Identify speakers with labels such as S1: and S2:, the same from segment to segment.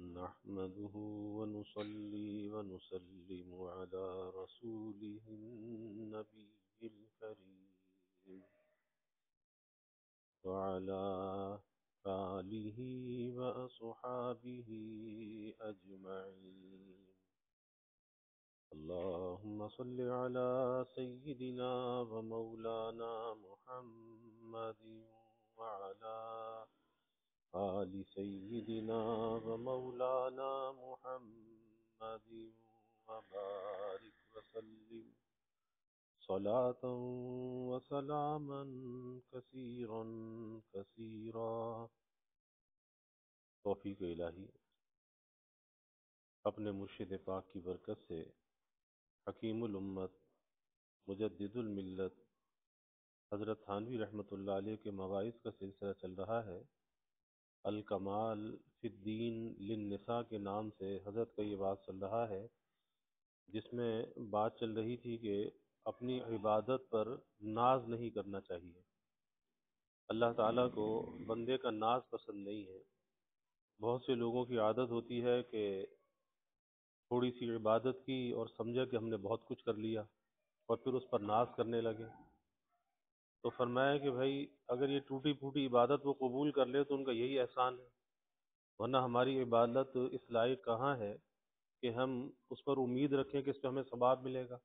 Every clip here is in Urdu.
S1: نحمده ونصلي ونسلم على رسوله النبي الكريم وعلى آله وأصحابه أجمعين. اللهم صل على سيدنا ومولانا محمد وعلى آل سيدنا ومولانا محمد وبارك وسلم صلاة وسلاما كثيرا كثيرا. توفیق الہی اپنے مرشد پاک کی برکت سے حکیم الامت مجدد الملت حضرت تھانوی رحمۃ اللہ علیہ کے مواعظ کا سلسلہ چل رہا ہے. الکمال فی الدین للنساء کے نام سے حضرت کا یہ بات چل رہا ہے، جس میں بات چل رہی تھی کہ اپنی عبادت پر ناز نہیں کرنا چاہیے. اللہ تعالیٰ کو بندے کا ناز پسند نہیں ہے. بہت سے لوگوں کی عادت ہوتی ہے کہ تھوڑی سی عبادت کی اور سمجھا کہ ہم نے بہت کچھ کر لیا اور پھر اس پر ناز کرنے لگے. تو فرمایا کہ بھائی اگر یہ ٹوٹی پھوٹی عبادت وہ قبول کر لے تو ان کا یہی احسان ہے، ورنہ ہماری عبادت اس لائق کہاں ہے کہ ہم اس پر امید رکھیں کہ اس پہ ہمیں ثواب ملے گا.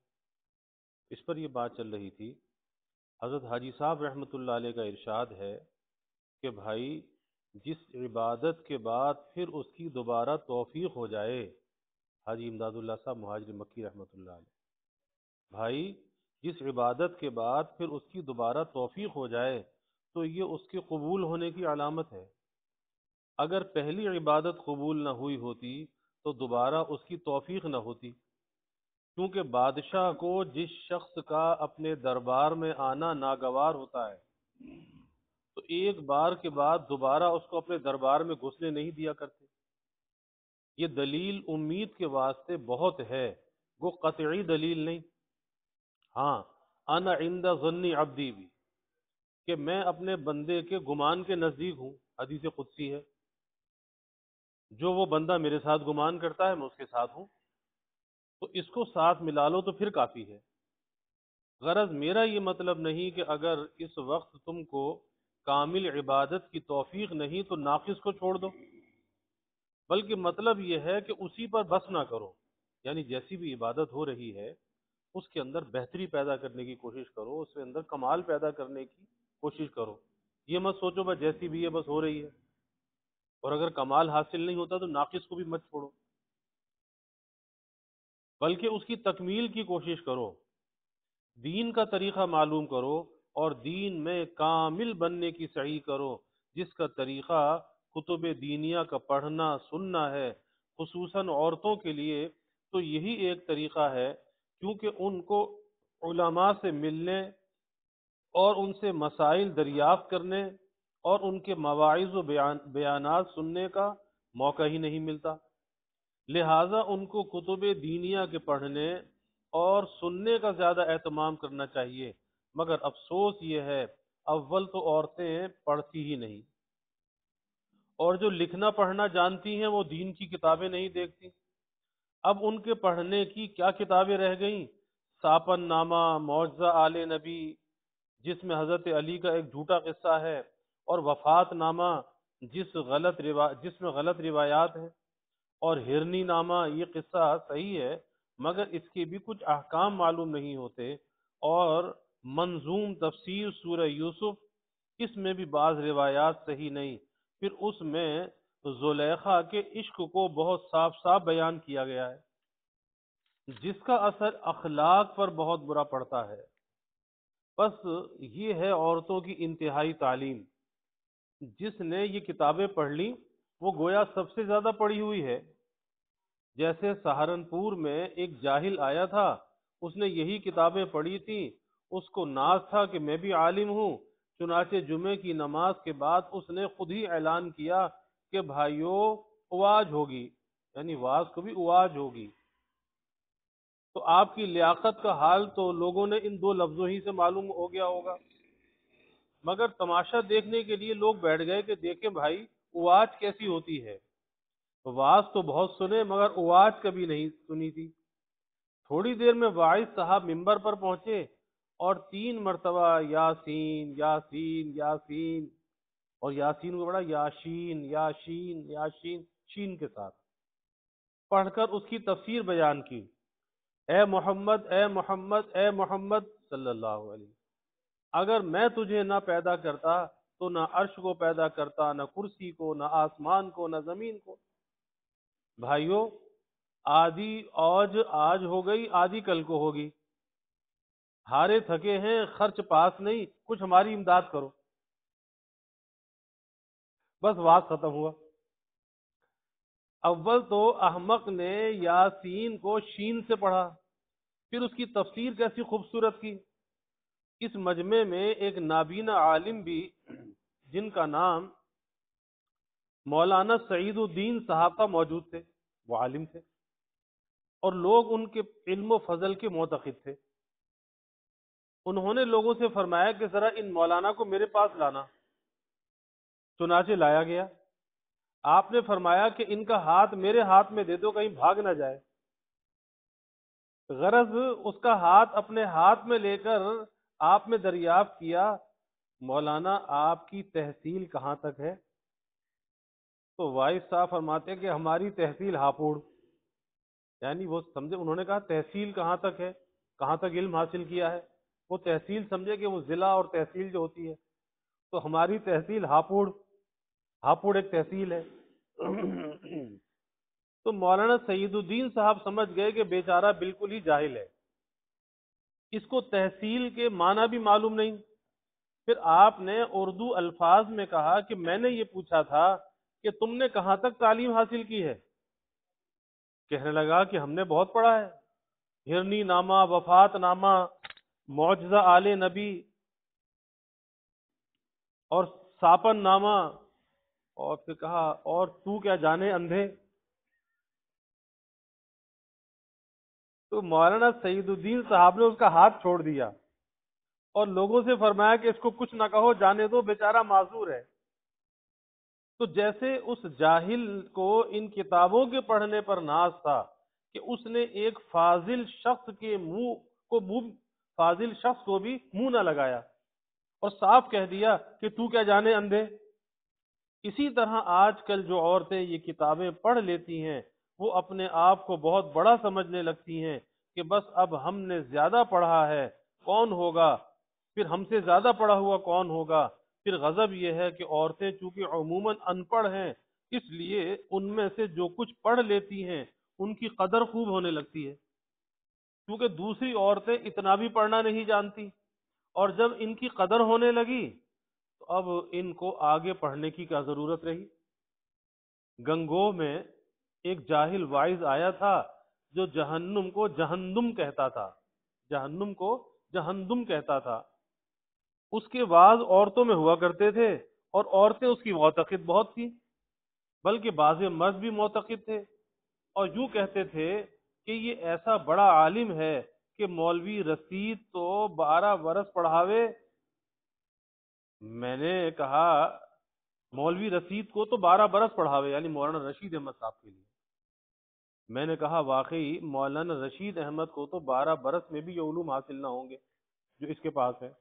S1: اس پر یہ بات چل رہی تھی. حضرت حاجی صاحب رحمۃ اللہ علیہ کا ارشاد ہے کہ بھائی جس عبادت کے بعد پھر اس کی دوبارہ توفیق ہو جائے، حاجی امداد اللہ صاحب مہاجر مکی رحمۃ اللہ علیہ، بھائی جس عبادت کے بعد پھر اس کی دوبارہ توفیق ہو جائے تو یہ اس کے قبول ہونے کی علامت ہے. اگر پہلی عبادت قبول نہ ہوئی ہوتی تو دوبارہ اس کی توفیق نہ ہوتی، کیونکہ بادشاہ کو جس شخص کا اپنے دربار میں آنا ناگوار ہوتا ہے تو ایک بار کے بعد دوبارہ اس کو اپنے دربار میں گھسنے نہیں دیا کرتے. یہ دلیل امید کے واسطے بہت ہے، وہ قطعی دلیل نہیں. ہاں انا عند ظن عبدی بھی، کہ میں اپنے بندے کے گمان کے نزدیک ہوں، حدیث قدسی ہے. جو وہ بندہ میرے ساتھ گمان کرتا ہے میں اس کے ساتھ ہوں، تو اس کو ساتھ ملا لو تو پھر کافی ہے. غرض میرا یہ مطلب نہیں کہ اگر اس وقت تم کو کامل عبادت کی توفیق نہیں تو ناقص کو چھوڑ دو، بلکہ مطلب یہ ہے کہ اسی پر بس نہ کرو. یعنی جیسی بھی عبادت ہو رہی ہے اس کے اندر بہتری پیدا کرنے کی کوشش کرو، اس کے اندر کمال پیدا کرنے کی کوشش کرو. یہ مت سوچو بس جیسی بھی ہے بس ہو رہی ہے، اور اگر کمال حاصل نہیں ہوتا تو ناقص کو بھی مت چھوڑو، بلکہ اس کی تکمیل کی کوشش کرو. دین کا طریقہ معلوم کرو اور دین میں کامل بننے کی سعی کرو، جس کا طریقہ کتب دینیہ کا پڑھنا سننا ہے. خصوصاً عورتوں کے لیے تو یہی ایک طریقہ ہے، کیونکہ ان کو علماء سے ملنے اور ان سے مسائل دریافت کرنے اور ان کے مواعظ و بیانات سننے کا موقع ہی نہیں ملتا. لہٰذا ان کو کتب دینیہ کے پڑھنے اور سننے کا زیادہ اہتمام کرنا چاہیے. مگر افسوس یہ ہے اول تو عورتیں پڑھتی ہی نہیں، اور جو لکھنا پڑھنا جانتی ہیں وہ دین کی کتابیں نہیں دیکھتی. اب ان کے پڑھنے کی کیا کتابیں رہ گئیں؟ ساپن نامہ، معجزہ آل نبی جس میں حضرت علی کا ایک جھوٹا قصہ ہے، اور وفات نامہ جس میں غلط روایات ہیں، اور ہرنی نامہ یہ قصہ صحیح ہے مگر اس کے بھی کچھ احکام معلوم نہیں ہوتے. اور منظوم تفسیر سورہ یوسف، اس میں بھی بعض روایات صحیح نہیں. پھر اس میں زلیخا کے عشق کو بہت صاف صاف بیان کیا گیا ہے، جس کا اثر اخلاق پر بہت برا پڑتا ہے. بس یہ ہے عورتوں کی انتہائی تعلیم. جس نے یہ کتابیں پڑھ لی وہ گویا سب سے زیادہ پڑھی ہوئی ہے. جیسے سہارنپور میں ایک جاہل آیا تھا، اس نے یہی کتابیں پڑھی تھیں، اس کو ناز تھا کہ میں بھی عالم ہوں. چنانچہ جمعے کی نماز کے بعد اس نے خود ہی اعلان کیا کہ بھائیو اواج ہوگی، یعنی واز کو بھی اواج ہوگی. تو آپ کی لیاقت کا حال تو لوگوں نے ان دو لفظوں ہی سے معلوم ہو گیا ہوگا. مگر تماشا دیکھنے کے لیے لوگ بیٹھ گئے کہ دیکھیں بھائی اواج کیسی ہوتی ہے. واعظ تو بہت سنے مگر اواز کبھی نہیں سنی تھی۔ تھوڑی دیر میں واعظ صاحب ممبر پر پہنچے اور 3 مرتبہ یاسین یاسین یاسین، اور یاسین کو بڑا یاشین یاشین یاشین شین کے ساتھ پڑھ کر اس کی تفسیر بیان کی۔ اے محمد اے محمد اے محمد صلی اللہ علیہ وسلم، اگر میں تجھے نہ پیدا کرتا تو نہ عرش کو پیدا کرتا، نہ کرسی کو، نہ آسمان کو، نہ زمین کو۔ بھائیو، آدھی اوج آج ہو گئی، آدھی کل کو ہوگی۔ ہارے تھکے ہیں، خرچ پاس نہیں، کچھ ہماری امداد کرو۔ بس بات ختم ہوا۔ اول تو احمق نے یاسین کو شین سے پڑھا، پھر اس کی تفسیر کیسی خوبصورت کی۔ اس مجمع میں ایک نابینا عالم بھی، جن کا نام مولانا سعید الدین صاحب کا موجود تھے، وہ عالم تھے اور لوگ ان کے علم و فضل کے معتقد تھے۔ انہوں نے لوگوں سے فرمایا کہ ذرا ان مولانا کو میرے پاس لانا۔ چنانچہ لایا گیا۔ آپ نے فرمایا کہ ان کا ہاتھ میرے ہاتھ میں دے دو، کہیں بھاگ نہ جائے۔ غرض اس کا ہاتھ اپنے ہاتھ میں لے کر آپ نے دریافت کیا، مولانا آپ کی تحصیل کہاں تک ہے؟ تو وائس صاحب فرماتے ہیں کہ ہماری تحصیل ہاپوڑ، یعنی وہ سمجھے، انہوں نے کہا تحصیل کہاں تک ہے، کہاں تک علم حاصل کیا ہے؟ وہ تحصیل سمجھے کہ وہ ضلع اور تحصیل جو ہوتی ہے، تو ہماری تحصیل ہاپوڑ، ہاپوڑ ایک تحصیل ہے۔ تو مولانا سعید الدین صاحب سمجھ گئے کہ بیچارہ بالکل ہی جاہل ہے، اس کو تحصیل کے معنی بھی معلوم نہیں۔ پھر آپ نے اردو الفاظ میں کہا کہ میں نے یہ پوچھا تھا کہ تم نے کہاں تک تعلیم حاصل کی ہے؟ کہنے لگا کہ ہم نے بہت پڑھا ہے، ہرنی نامہ، وفات نامہ، معجزہ آل نبی اور ساپن نامہ، اور پھر کہا اور تو کیا جانے اندھے۔ تو مولانا سعید الدین صاحب نے اس کا ہاتھ چھوڑ دیا اور لوگوں سے فرمایا کہ اس کو کچھ نہ کہو، جانے دو، بیچارہ معذور ہے۔ تو جیسے اس جاہل کو ان کتابوں کے پڑھنے پر ناز تھا کہ اس نے ایک فاضل شخص کے فاضل شخص کو بھی منہ نہ لگایا اور صاف کہہ دیا کہ تو کیا جانے اندھے۔ اسی طرح آج کل جو عورتیں یہ کتابیں پڑھ لیتی ہیں، وہ اپنے آپ کو بہت بڑا سمجھنے لگتی ہیں کہ بس اب ہم نے زیادہ پڑھا ہے، کون ہوگا پھر ہم سے زیادہ پڑھا ہوا کون ہوگا۔ پھر غضب یہ ہے کہ عورتیں چونکہ عموماً ان پڑھ ہیں، اس لیے ان میں سے جو کچھ پڑھ لیتی ہیں ان کی قدر خوب ہونے لگتی ہے، کیونکہ دوسری عورتیں اتنا بھی پڑھنا نہیں جانتی، اور جب ان کی قدر ہونے لگی تو اب ان کو آگے پڑھنے کی کیا ضرورت رہی۔ گنگو میں ایک جاہل وائز آیا تھا جو جہنم کو جہنم کہتا تھا، جہنم کو جہنم کہتا تھا۔ اس کے بعض عورتوں میں ہوا کرتے تھے اور عورتیں اس کی معتقد بہت تھیں، بلکہ بعض مرد بھی معتقد تھے، اور یوں کہتے تھے کہ یہ ایسا بڑا عالم ہے کہ مولوی رشید تو 12 برس پڑھاوے۔ میں نے کہا مولوی رشید کو تو 12 برس پڑھاوے، یعنی مولانا رشید احمد صاحب کے لیے۔ میں نے کہا واقعی مولانا رشید احمد کو تو 12 برس میں بھی یہ علوم حاصل نہ ہوں گے جو اس کے پاس ہے۔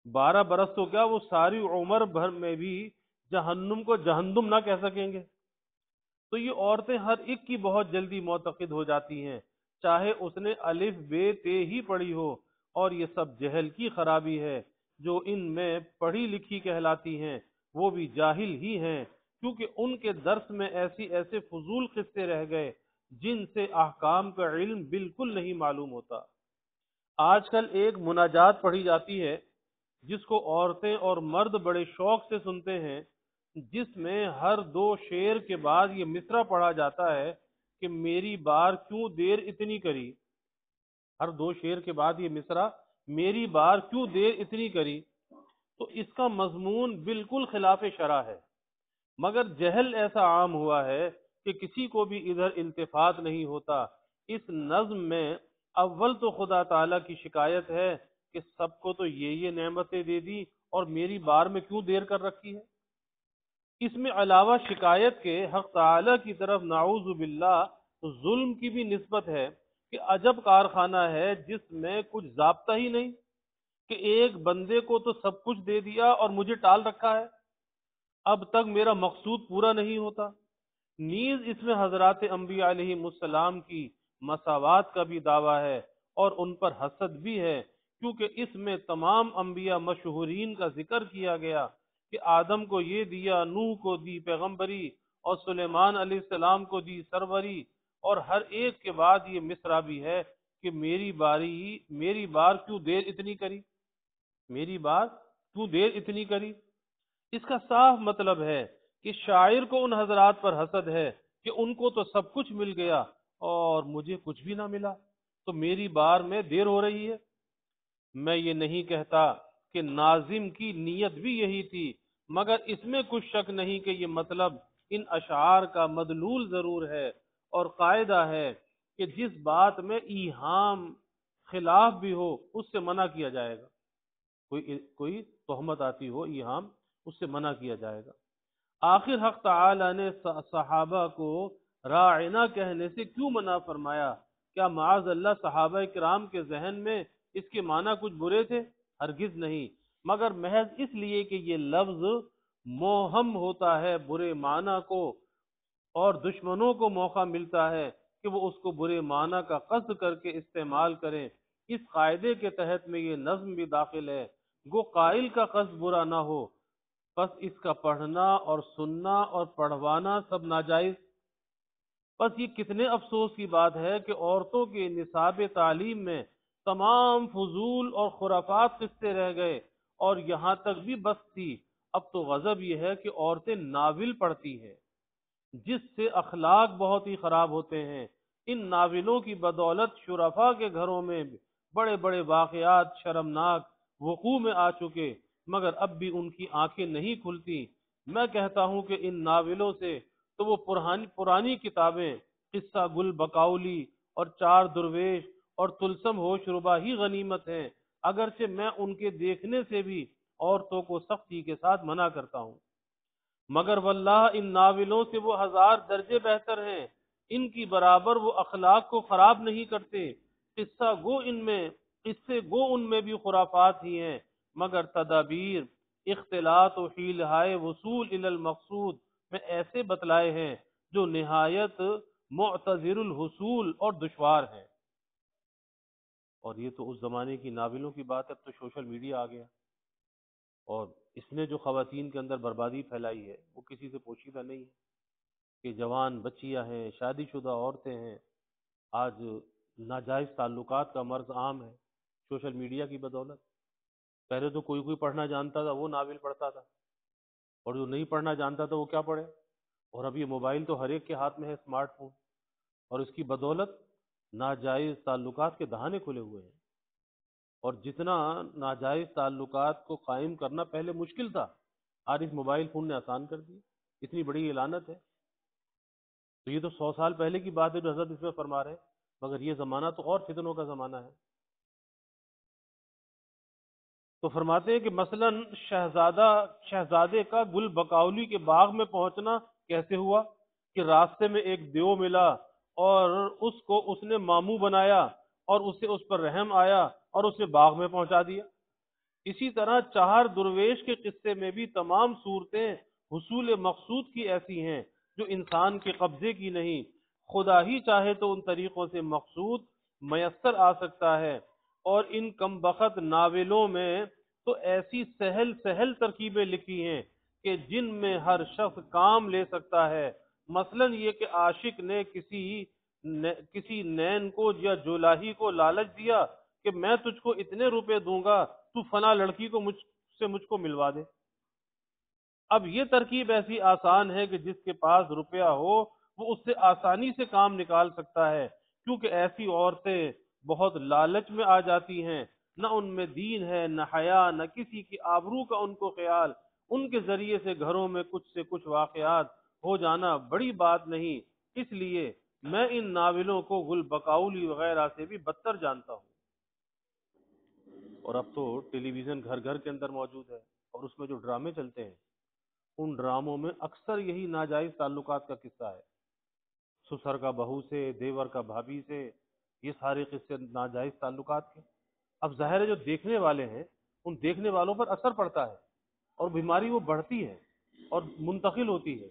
S1: 12 برس تو کیا، وہ ساری عمر بھر میں بھی جہنم کو جہنم نہ کہہ سکیں گے۔ تو یہ عورتیں ہر ایک کی بہت جلدی معتقد ہو جاتی ہیں، چاہے اس نے الف بے تے ہی پڑھی ہو، اور یہ سب جہل کی خرابی ہے۔ جو ان میں پڑھی لکھی کہلاتی ہیں وہ بھی جاہل ہی ہیں، کیونکہ ان کے درس میں ایسے فضول قصے رہ گئے جن سے احکام کا علم بالکل نہیں معلوم ہوتا۔ آج کل ایک مناجات پڑھی جاتی ہے جس کو عورتیں اور مرد بڑے شوق سے سنتے ہیں، جس میں ہر 2 شعر کے بعد یہ مصرع پڑھا جاتا ہے کہ میری بار کیوں دیر اتنی کری۔ ہر 2 شعر کے بعد یہ مصرع، میری بار کیوں دیر اتنی کری۔ تو اس کا مضمون بالکل خلاف شرع ہے، مگر جہل ایسا عام ہوا ہے کہ کسی کو بھی ادھر التفات نہیں ہوتا۔ اس نظم میں اول تو خدا تعالیٰ کی شکایت ہے کہ سب کو تو یہ نعمتیں دے دی اور میری بار میں کیوں دیر کر رکھی ہے۔ اس میں علاوہ شکایت کے حق تعالی کی طرف نعوذ باللہ ظلم کی بھی نسبت ہے کہ عجب کارخانہ ہے جس میں کچھ ضابطہ ہی نہیں، کہ ایک بندے کو تو سب کچھ دے دیا اور مجھے ٹال رکھا ہے، اب تک میرا مقصود پورا نہیں ہوتا۔ نیز اس میں حضرات انبیاء علیہ السلام کی مساوات کا بھی دعویٰ ہے اور ان پر حسد بھی ہے، کیونکہ اس میں تمام انبیاء مشہورین کا ذکر کیا گیا کہ آدم کو یہ دیا، نوح کو دی پیغمبری، اور سلیمان علیہ السلام کو دی سروری، اور ہر ایک کے بعد یہ مصرع بھی ہے کہ میری بار کیوں دیر اتنی کری، میری بات کیوں دیر اتنی کری۔ اس کا صاف مطلب ہے کہ شاعر کو ان حضرات پر حسد ہے کہ ان کو تو سب کچھ مل گیا اور مجھے کچھ بھی نہ ملا، تو میری بار میں دیر ہو رہی ہے۔ میں یہ نہیں کہتا کہ ناظم کی نیت بھی یہی تھی، مگر اس میں کچھ شک نہیں کہ یہ مطلب ان اشعار کا مدلول ضرور ہے، اور قاعدہ ہے کہ جس بات میں ایہام خلاف بھی ہو اس سے منع کیا جائے گا، کوئی تہمت آتی ہو ایہام، اس سے منع کیا جائے گا۔ آخر حق تعالی نے صحابہ کو راعنا کہنے سے کیوں منع فرمایا؟ کیا معاذ اللہ صحابہ کرام کے ذہن میں اس کے معنی کچھ برے تھے؟ ہرگز نہیں، مگر محض اس لیے کہ یہ لفظ موہم ہوتا ہے برے معنی کو، اور دشمنوں کو موقع ملتا ہے کہ وہ اس کو برے معنی کا قصد کر کے استعمال کریں۔ اس قاعدے کے تحت میں یہ نظم بھی داخل ہے، گو قائل کا قصد برا نہ ہو، پس اس کا پڑھنا اور سننا اور پڑھوانا سب ناجائز۔ بس یہ کتنے افسوس کی بات ہے کہ عورتوں کے نصاب تعلیم میں تمام فضول اور خرافات قصے رہ گئے، اور یہاں تک بھی بس تھی۔ اب تو غضب یہ ہے کہ عورتیں ناول پڑھتی ہیں، جس سے اخلاق بہت ہی خراب ہوتے ہیں۔ ان ناولوں کی بدولت شرفاء کے گھروں میں بڑے بڑے واقعات شرمناک وقوع میں آ چکے، مگر اب بھی ان کی آنکھیں نہیں کھلتی۔ میں کہتا ہوں کہ ان ناولوں سے تو وہ پرانی کتابیں قصہ گل بکاؤلی اور چار درویش اور تلسم ہوش ربا ہی غنیمت ہیں، اگرچہ میں ان کے دیکھنے سے بھی عورتوں کو سختی کے ساتھ منع کرتا ہوں، مگر واللہ ان ناولوں سے وہ ہزار درجے بہتر ہیں، ان کی برابر وہ اخلاق کو خراب نہیں کرتے۔ قصے گو ان میں بھی خرافات ہی ہیں، مگر تدابیر اختلاط و حیلہائے وصول الی المقصود میں ایسے بتلائے ہیں جو نہایت معتذر الحصول اور دشوار ہیں۔ اور یہ تو اس زمانے کی ناولوں کی بات ہے، اب تو سوشل میڈیا آ گیا، اور اس نے جو خواتین کے اندر بربادی پھیلائی ہے وہ کسی سے پوشیدہ نہیں ہے، کہ جوان بچیاں ہیں، شادی شدہ عورتیں ہیں، آج ناجائز تعلقات کا مرض عام ہے سوشل میڈیا کی بدولت۔ پہلے تو کوئی پڑھنا جانتا تھا وہ ناول پڑھتا تھا، اور جو نہیں پڑھنا جانتا تھا وہ کیا پڑھے، اور اب یہ موبائل تو ہر ایک کے ہاتھ میں ہے، اسمارٹ فون، اور اس کی بدولت ناجائز تعلقات کے دہانے کھلے ہوئے ہیں۔ اور جتنا ناجائز تعلقات کو قائم کرنا پہلے مشکل تھا، آج اس موبائل فون نے آسان کر دی، اتنی بڑی اعلانت ہے۔ تو یہ تو 100 سال پہلے کی بات ہے جو حضرت اس میں فرما رہے ہیں، مگر یہ زمانہ تو اور فتنوں کا زمانہ ہے۔ تو فرماتے ہیں کہ مثلا شہزادے کا گل بکاؤلی کے باغ میں پہنچنا کیسے ہوا؟ کہ راستے میں ایک دیو ملا اور اس کو اس نے ماموں بنایا، اور اسے اس پر رحم آیا اور اسے باغ میں پہنچا دیا۔ اسی طرح چہار درویش کے قصے میں بھی تمام صورتیں حصول مقصود کی ایسی ہیں جو انسان کے قبضے کی نہیں، خدا ہی چاہے تو ان طریقوں سے مقصود میسر آ سکتا ہے۔ اور ان کم بخت ناولوں میں تو ایسی سہل سہل ترکیبیں لکھی ہیں کہ جن میں ہر شخص کام لے سکتا ہے۔ مثلا یہ کہ عاشق نے کسی نین کو یا جولاہی کو لالچ دیا کہ میں تجھ کو اتنے روپے دوں گا، تو فلاں لڑکی کو مجھ کو ملوا دے۔ اب یہ ترکیب ایسی آسان ہے کہ جس کے پاس روپیہ ہو وہ اس سے آسانی سے کام نکال سکتا ہے، کیونکہ ایسی عورتیں بہت لالچ میں آ جاتی ہیں، نہ ان میں دین ہے، نہ حیا، نہ کسی کی آبرو کا ان کو خیال۔ ان کے ذریعے سے گھروں میں کچھ سے کچھ واقعات ہو جانا بڑی بات نہیں، اس لیے میں ان ناولوں کو گل بکاؤلی وغیرہ سے بھی بدتر جانتا ہوں۔ اور اب تو ٹیلی ویژن گھر گھر کے اندر موجود ہے، اور اس میں جو ڈرامے چلتے ہیں ان ڈراموں میں اکثر یہی ناجائز تعلقات کا قصہ ہے، سسر کا بہو سے، دیور کا بھابھی سے، یہ سارے قصے ناجائز تعلقات کے۔ اب ظاہر ہے جو دیکھنے والے ہیں ان دیکھنے والوں پر اثر پڑتا ہے اور بیماری وہ بڑھتی ہے اور منتقل ہوتی ہے۔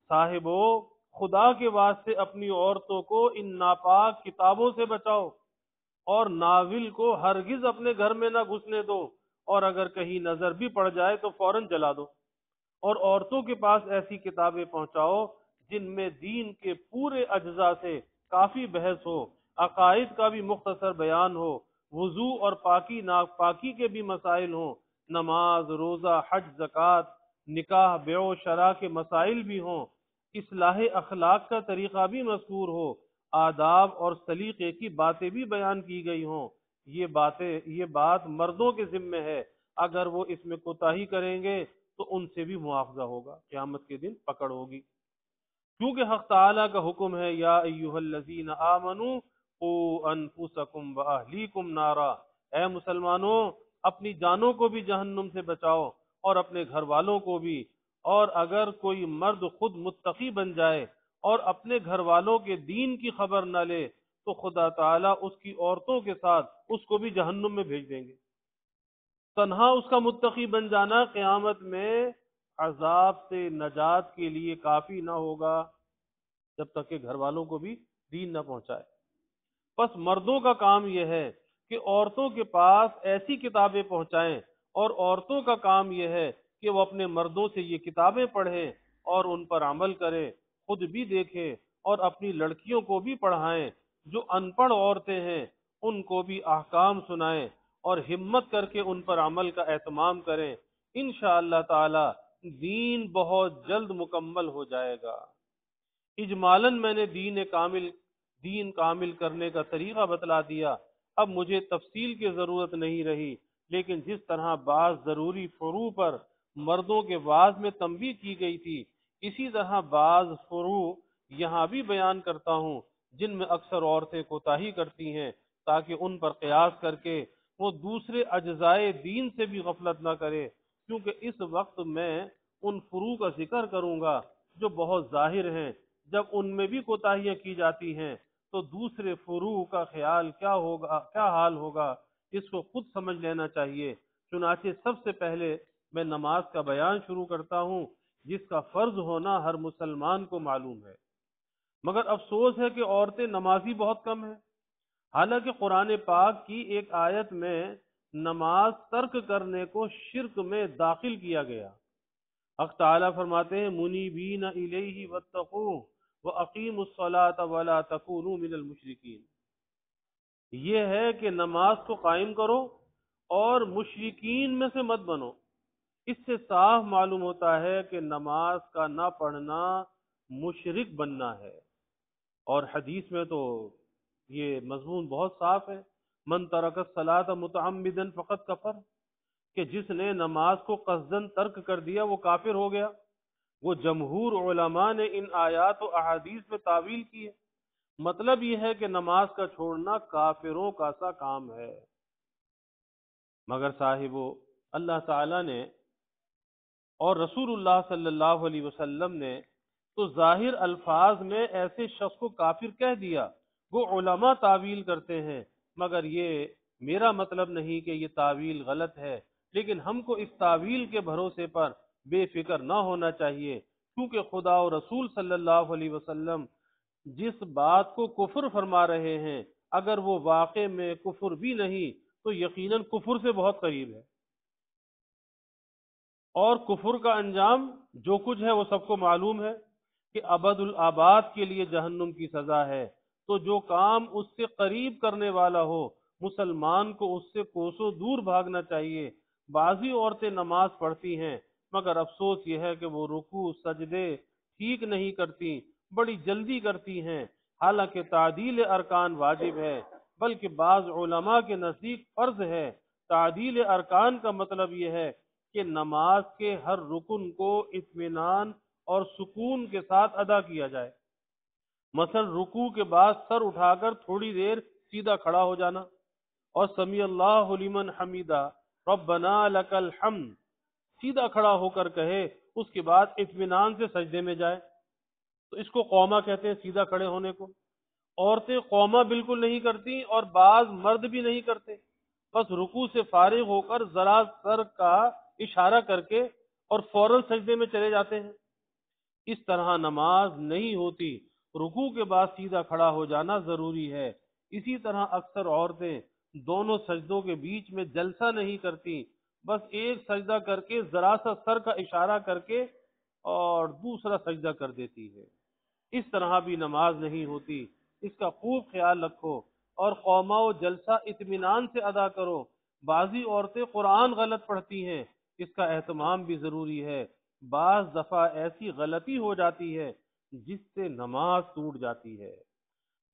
S1: صاحبو، خدا کے واسطے اپنی عورتوں کو ان ناپاک کتابوں سے بچاؤ اور ناول کو ہرگز اپنے گھر میں نہ گھسنے دو، اور اگر کہیں نظر بھی پڑ جائے تو فوراً جلا دو، اور عورتوں کے پاس ایسی کتابیں پہنچاؤ جن میں دین کے پورے اجزاء سے کافی بحث ہو، عقائد کا بھی مختصر بیان ہو، وضو اور پاکی ناپاکی کے بھی مسائل ہوں، نماز، روزہ، حج، زکوٰۃ، نکاح، بیع و شراء کے مسائل بھی ہوں، اصلاح اخلاق کا طریقہ بھی مذکور ہو، آداب اور سلیقے کی باتیں بھی بیان کی گئی ہوں۔ یہ بات مردوں کے ذمے ہے، اگر وہ اس میں کوتاہی کریں گے تو ان سے بھی مواخذہ ہوگا، قیامت کے دن پکڑ ہوگی۔ کیونکہ حق تعالیٰ کا حکم ہے، یا ایھا الذین آمنوا قوا انفسکم واہلیکم نارا، اے مسلمانوں اپنی جانوں کو بھی جہنم سے بچاؤ اور اپنے گھر والوں کو بھی، اور اگر کوئی مرد خود متقی بن جائے اور اپنے گھر والوں کے دین کی خبر نہ لے تو خدا تعالیٰ اس کی عورتوں کے ساتھ اس کو بھی جہنم میں بھیج دیں گے۔ تنہا اس کا متقی بن جانا قیامت میں عذاب سے نجات کے لیے کافی نہ ہوگا، جب تک کہ گھر والوں کو بھی دین نہ پہنچائے۔ بس مردوں کا کام یہ ہے کہ عورتوں کے پاس ایسی کتابیں پہنچائیں، اور عورتوں کا کام یہ ہے کہ وہ اپنے مردوں سے یہ کتابیں پڑھیں اور ان پر عمل کریں، خود بھی دیکھیں اور اپنی لڑکیوں کو بھی پڑھائیں۔ جو ان پڑھ عورتیں ہیں ان کو بھی احکام سنائیں اور ہمت کر کے ان پر عمل کا اہتمام کریں۔ انشاءاللہ تعالی دین بہت جلد مکمل ہو جائے گا۔ اجمالاً میں نے دین کامل کرنے کا طریقہ بتلا دیا، اب مجھے تفصیل کی ضرورت نہیں رہی، لیکن جس طرح بعض ضروری فروع پر مردوں کے وعظ میں تنبیہ کی گئی تھی، اسی طرح بعض فروع یہاں بھی بیان کرتا ہوں جن میں اکثر عورتیں کوتاہی کرتی ہیں، تاکہ ان پر قیاس کر کے وہ دوسرے اجزائے دین سے بھی غفلت نہ کرے، کیونکہ اس وقت میں ان فروع کا ذکر کروں گا جو بہت ظاہر ہیں۔ جب ان میں بھی کوتاہیاں کی جاتی ہیں تو دوسرے فروع کا کیا حال ہوگا، اس کو خود سمجھ لینا چاہیے۔ چنانچہ سب سے پہلے میں نماز کا بیان شروع کرتا ہوں، جس کا فرض ہونا ہر مسلمان کو معلوم ہے، مگر افسوس ہے کہ عورتیں نمازی بہت کم ہیں۔ حالانکہ قرآن پاک کی ایک آیت میں نماز ترک کرنے کو شرک میں داخل کیا گیا۔ حق تعالیٰ فرماتے ہیں، منیبین الیہ واتقوہ واقیموا الصلاۃ ولا تکونوا من المشرکین۔ یہ ہے کہ نماز کو قائم کرو اور مشرکین میں سے مت بنو۔ اس سے صاف معلوم ہوتا ہے کہ نماز کا نہ پڑھنا مشرک بننا ہے، اور حدیث میں تو یہ مضمون بہت صاف ہے، من ترک الصلاۃ متعمدا فقد کفر، کہ جس نے نماز کو قصدن ترک کر دیا وہ کافر ہو گیا۔ وہ جمہور علماء نے ان آیات و احادیث میں تعویل کی ہے، مطلب یہ ہے کہ نماز کا چھوڑنا کافروں کا سا کام ہے۔ مگر صاحبو، اللہ تعالیٰ نے اور رسول اللہ صلی اللہ علیہ وسلم نے تو ظاہر الفاظ میں ایسے شخص کو کافر کہہ دیا، وہ علماء تعویل کرتے ہیں، مگر یہ میرا مطلب نہیں کہ یہ تعویل غلط ہے، لیکن ہم کو اس تعویل کے بھروسے پر بے فکر نہ ہونا چاہیے، کیونکہ خدا و رسول صلی اللہ علیہ وسلم جس بات کو کفر فرما رہے ہیں، اگر وہ واقع میں کفر بھی نہیں تو یقیناً کفر سے بہت قریب ہے، اور کفر کا انجام جو کچھ ہے وہ سب کو معلوم ہے کہ ابد الآباد کے لیے جہنم کی سزا ہے۔ تو جو کام اس سے قریب کرنے والا ہو، مسلمان کو اس سے کوسوں دور بھاگنا چاہیے۔ بعضی عورتیں نماز پڑھتی ہیں، مگر افسوس یہ ہے کہ وہ رکوع سجدے ٹھیک نہیں کرتی، بڑی جلدی کرتی ہیں، حالانکہ تعدیل ارکان واجب ہے، بلکہ بعض علماء کے نزدیک فرض ہے۔ تعدیل ارکان کا مطلب یہ ہے کہ نماز کے ہر رکن کو اطمینان اور سکون کے ساتھ ادا کیا جائے۔ مثلا رکوع کے بعد سر اٹھا کر تھوڑی دیر سیدھا کھڑا ہو جانا، اور سمیع اللہ لمن حمیدہ ربنا لک الحمد سیدھا کھڑا ہو کر کہے، اس کے بعد اطمینان سے سجدے میں جائے، تو اس کو قوما کہتے ہیں، سیدھا کھڑے ہونے کو۔ عورتیں قوما بالکل نہیں کرتی اور بعض مرد بھی نہیں کرتے، بس رکوع سے فارغ ہو کر ذرا سر کا اشارہ کر کے اور فوراً سجدے میں چلے جاتے ہیں۔ اس طرح نماز نہیں ہوتی، رکوع کے بعد سیدھا کھڑا ہو جانا ضروری ہے۔ اسی طرح اکثر عورتیں دونوں سجدوں کے بیچ میں جلسہ نہیں کرتی، بس ایک سجدہ کر کے ذرا سا سر کا اشارہ کر کے اور دوسرا سجدہ کر دیتی ہے۔ اس طرح بھی نماز نہیں ہوتی، اس کا خوب خیال رکھو، اور قوما و جلسہ اطمینان سے ادا کرو۔ بعضی عورتیں قرآن غلط پڑھتی ہیں، اس کا اہتمام بھی ضروری ہے۔ بعض دفعہ ایسی غلطی ہو جاتی ہے جس سے نماز ٹوٹ جاتی ہے۔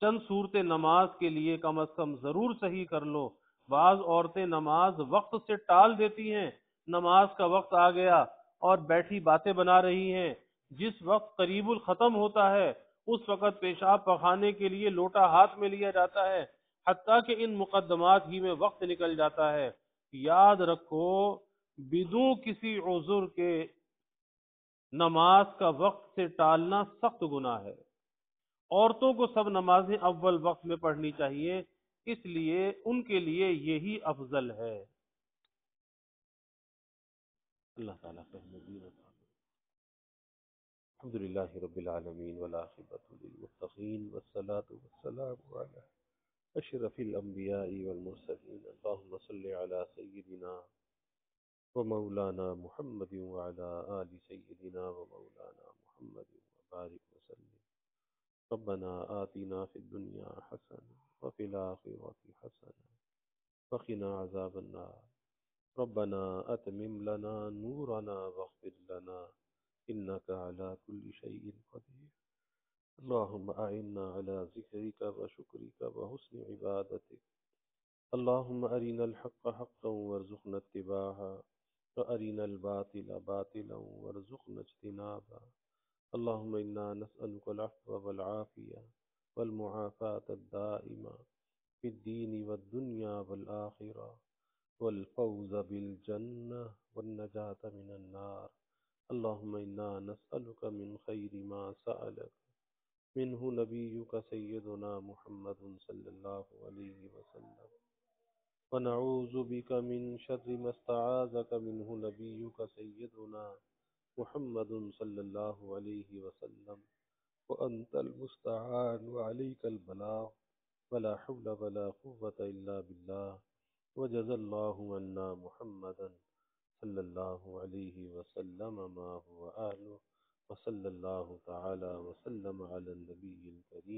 S1: چند صورتیں نماز کے لیے کم از کم ضرور صحیح کر لو۔ بعض عورتیں نماز وقت سے ٹال دیتی ہیں، نماز کا وقت آ گیا اور بیٹھی باتیں بنا رہی ہیں۔ جس وقت قریب الختم ہوتا ہے اس وقت پیشاب پخانے کے لیے لوٹا ہاتھ میں لیا جاتا ہے، حتیٰ کہ ان مقدمات ہی میں وقت نکل جاتا ہے۔ یاد رکھو، بدون کسی عذر کے نماز کا وقت سے ٹالنا سخت گناہ ہے۔ عورتوں کو سب نمازیں اول وقت میں پڑھنی چاہیے، اس لیے ان کے لیے یہی افضل ہے۔ اللہ تعالیٰ فہم دین عطا فرمائے۔ الحمد للہ رب العالمین والعاقبۃ للمتقین والصلاة والسلام علی اشرف الانبیاء والمرسلین، اللہم صل علی سیدنا ومولانا محمد وعلی آل سیدنا ومولانا محمد وبارک وسلم۔ ربنا آتنا في الدنيا حسنة وفي الآخرة حسنة وقنا عذاب النار۔ ربنا أتمم لنا نورنا واغفر لنا إنك على كل شيء قدير۔ اللهم أعنا على ذكرك وشكرك وحسن عبادتك۔ اللهم أرنا الحق حقا وارزقنا اتباعه، وأرنا الباطل باطلا وارزقنا اجتنابه۔ اللهم إنا نسألك العفو والعافية والمعافاة الدائمة في الدين والدنيا والآخرة، والفوز بالجنة والنجاة من النار۔ اللهم إنا نسألك من خير ما سألك منه نبيك سيدنا محمد صلى الله عليه وسلم، ونعوذ بك من شر ما استعاذك منه نبيك سيدنا محمد صلى الله عليه وسلم، وأنت المستعان وعليك البلاغ، ولا حول ولا قوة إلا بالله۔ وجزى الله عنا محمدا صلى الله عليه وسلم ما هو أهله، وصلى الله تعالى وسلم على النبي الكريم۔